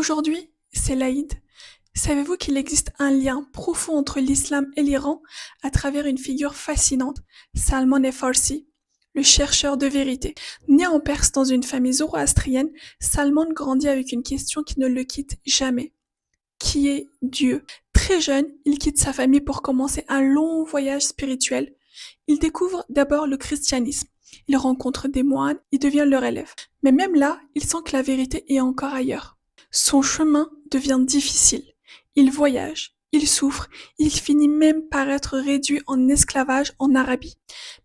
Aujourd'hui, c'est l'Aïd. Savez-vous qu'il existe un lien profond entre l'islam et l'Iran à travers une figure fascinante, Salman Farsi, le chercheur de vérité? Né en Perse dans une famille zoroastrienne, Salman grandit avec une question qui ne le quitte jamais. Qui est Dieu? Très jeune, il quitte sa famille pour commencer un long voyage spirituel. Il découvre d'abord le christianisme. Il rencontre des moines et devient leur élève. Mais même là, il sent que la vérité est encore ailleurs. Son chemin devient difficile. Il voyage, il souffre, il finit même par être réduit en esclavage en Arabie.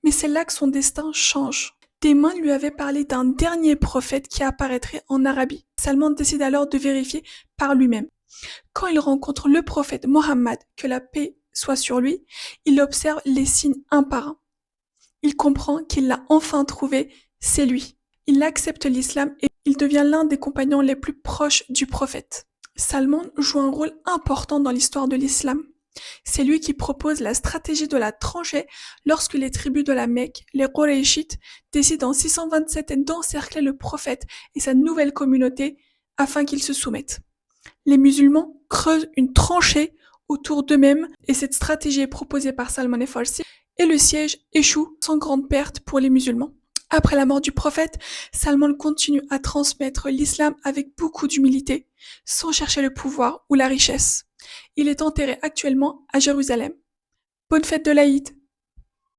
Mais c'est là que son destin change. Des mains lui avaient parlé d'un dernier prophète qui apparaîtrait en Arabie. Salman décide alors de vérifier par lui-même. Quand il rencontre le prophète Mohammed, que la paix soit sur lui, il observe les signes un par un. Il comprend qu'il l'a enfin trouvé, c'est lui. Il accepte l'islam et il devient l'un des compagnons les plus proches du prophète. Salman joue un rôle important dans l'histoire de l'islam. C'est lui qui propose la stratégie de la tranchée lorsque les tribus de la Mecque, les Qurayshites, décident en 627 d'encercler le prophète et sa nouvelle communauté afin qu'ils se soumettent. Les musulmans creusent une tranchée autour d'eux-mêmes et cette stratégie est proposée par Salman Farsi et le siège échoue sans grande perte pour les musulmans. Après la mort du prophète, Salman continue à transmettre l'islam avec beaucoup d'humilité, sans chercher le pouvoir ou la richesse. Il est enterré actuellement à Jérusalem. Bonne fête de l'Aïd!